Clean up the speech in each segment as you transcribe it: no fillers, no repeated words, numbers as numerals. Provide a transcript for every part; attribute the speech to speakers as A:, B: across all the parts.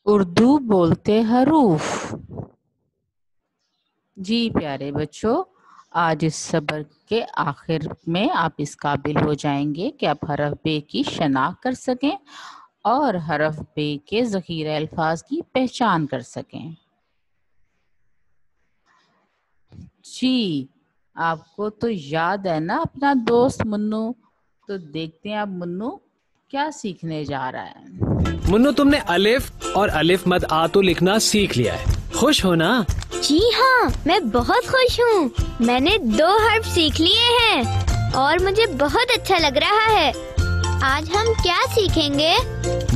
A: اردو بولتے حروف۔ جی پیارے بچوں، آج اس سبق کے آخر میں آپ اس قابل ہو جائیں گے کہ آپ حرف بے کی شناخت کر سکیں اور حرف بے کے ذخیرہ الفاظ کی پہچان کر سکیں۔ جی آپ کو تو یاد ہے نا اپنا دوست منو، تو دیکھتے ہیں اب منو کیا سیکھنے جا رہا ہے۔
B: منو، تم نے الف اور الف مد آ تو لکھنا سیکھ لیا ہے، خوش ہو نا؟
C: جی ہاں، میں بہت خوش ہوں۔ میں نے 2 حرف سیکھ لیے ہیں اور مجھے بہت اچھا لگ رہا ہے۔ آج ہم کیا سیکھیں گے؟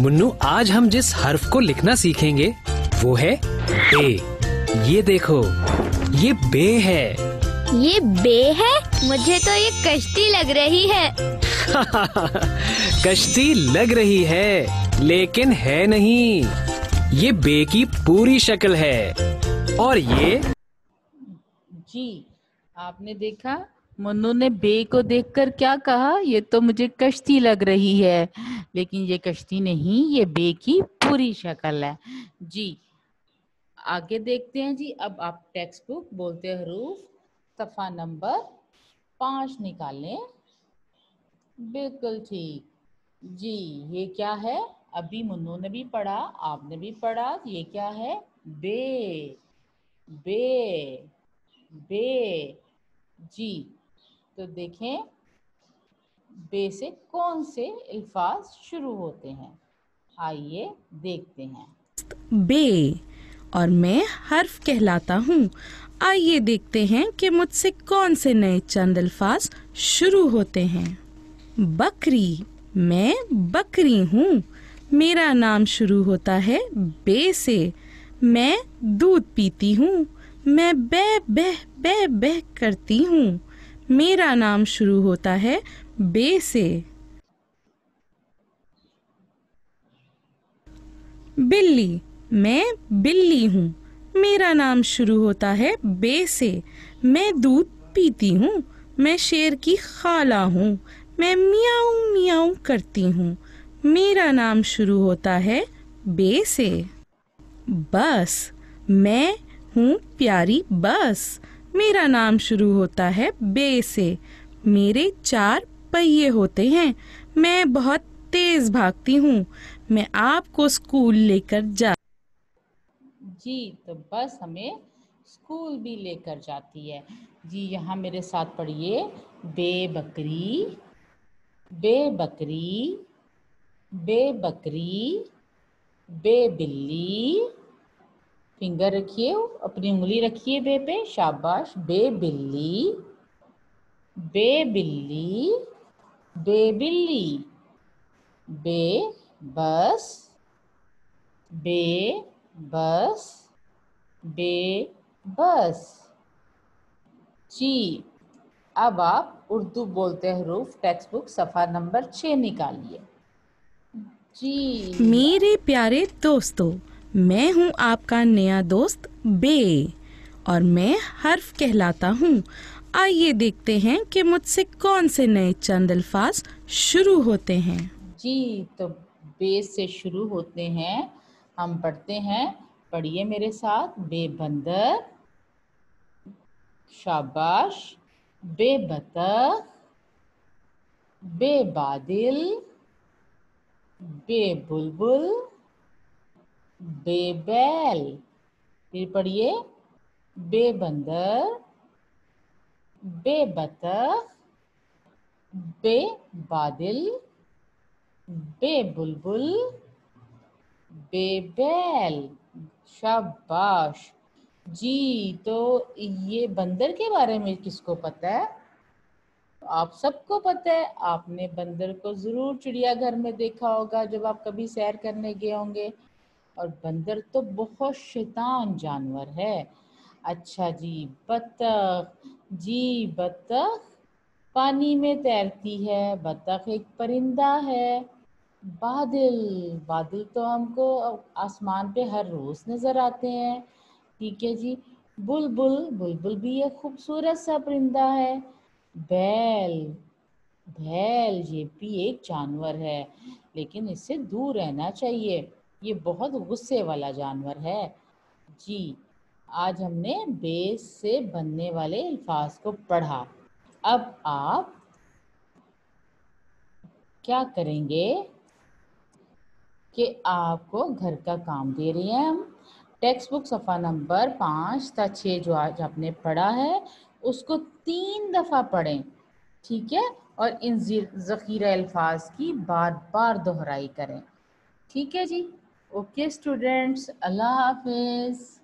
B: منو، آج ہم جس حرف کو لکھنا سیکھیں گے وہ ہے بے۔ یہ دیکھو، یہ بے ہے۔
C: یہ بے ہے؟ مجھے تو یہ کشتی لگ رہی ہے۔
B: کشتی لگ رہی ہے لیکن ہے نہیں، یہ بے کی پوری شکل ہے۔ اور یہ
A: جی آپ نے دیکھا منو نے بے کو دیکھ کر کیا کہا، یہ تو مجھے کشتی لگ رہی ہے، لیکن یہ کشتی نہیں، یہ بے کی پوری شکل ہے۔ جی آگے دیکھتے ہیں۔ جی اب آپ ٹیکسٹ بک بولتے حروف صفحہ نمبر 5 نکالیں۔ بالکل ٹھیک۔ جی یہ کیا ہے؟ ابھی منو نے بھی پڑھا، آپ نے بھی پڑھا، یہ کیا ہے؟ بے، بے، بے۔ جی تو دیکھیں بے سے کون سے الفاظ شروع ہوتے ہیں، آئیے دیکھتے ہیں۔
D: بے اور میں حرف کہلاتا ہوں۔ آئیے دیکھتے ہیں کہ مجھ سے کون سے نئے چند الفاظ شروع ہوتے ہیں۔ بکری، میں بکری ہوں۔ میرا نام شروع ہوتا ہے بے سے۔ میں دودھ پیتی ہوں۔ میں بے بہ بے بہ کرتی ہوں۔ میرا نام شروع ہوتا ہے بے سے۔ بلی، میں بلی ہوں۔ میرا نام شروع ہوتا ہے بے سے۔ میں دودھ پیتی ہوں۔ میں شیر کی خالہ ہوں۔ میں میاؤں میاؤں کرتی ہوں۔ میرا نام شروع ہوتا ہے بے سے۔ بس، میں ہوں پیاری بس۔ میرا نام شروع ہوتا ہے بے سے۔ میرے 4 پہیے ہوتے ہیں۔ میں بہت تیز بھاگتی ہوں۔ میں آپ کو اسکول لے کر
A: جی تو بس ہمیں اسکول بھی لے کر جاتی ہے۔ جی یہاں میرے ساتھ پڑھیے، بے بکری، بے بکری، بے بکری، بے بلی۔ فنگر رکھیے، اپنی انگلی رکھیے بے پہ، شاباش۔ بے بلی، بے بلی، بے بلی، بے بس، بے بس، بے بس۔ جی اب آپ اردو بولتے حروف ٹیکسٹ بک صفحہ نمبر 6 نکالیے۔ جی
D: میرے پیارے دوستو، میں ہوں آپ کا نیا دوست بے اور میں حرف کہلاتا ہوں۔ آئیے دیکھتے ہیں کہ مجھ سے کون سے نئے چند الفاظ شروع ہوتے ہیں۔
A: جی تو بے سے شروع ہوتے ہیں، ہم پڑھتے ہیں، پڑھیے میرے ساتھ۔ بے بندر، شاباش۔ بے بطخ، بے بادل، بے بلبل، بے بیل۔ پھر پڑھیے، بے بندر، بے بطخ، بے بادل، بے بلبل، بے بیل۔ شاباش۔ جی تو یہ بندر کے بارے میں کس کو پتہ ہے؟ آپ سب کو پتہ ہے، آپ نے بندر کو ضرور چڑیا گھر میں دیکھا ہوگا جب آپ کبھی سیر کرنے گئے ہوں گے، اور بندر تو بہت شیطان جانور ہے۔ اچھا جی بطخ، جی بطخ پانی میں تیرتی ہے، بطخ ایک پرندہ ہے۔ بادل، بادل تو ہم کو آسمان پہ ہر روز نظر آتے ہیں، ٹھیک ہے جی۔ بلبل، بلبل بھی ایک خوبصورت سا پرندہ ہے۔ بیل، بھیل یہ بھی ایک جانور ہے لیکن اس سے دور رہنا چاہیے۔ یہ بہت غصے والا جانور ہے. جی آج ہم نے بے سے بننے والے الفاظ کو پڑھا. اب آپ کیا کریں گے کہ آپ کو گھر کا کام دے رہی ہیں ہم. ٹیکسٹ بک صفحہ نمبر 5 تا 6 جو آج آپ نے پڑھا ہے اس کو 3 دفعہ پڑھیں. ٹھیک ہے؟ اور ان ذخیرہ الفاظ کی بار بار دہرائی کریں. ٹھیک ہے جی. اوکے اسٹوڈینٹس, اللہ حافظ.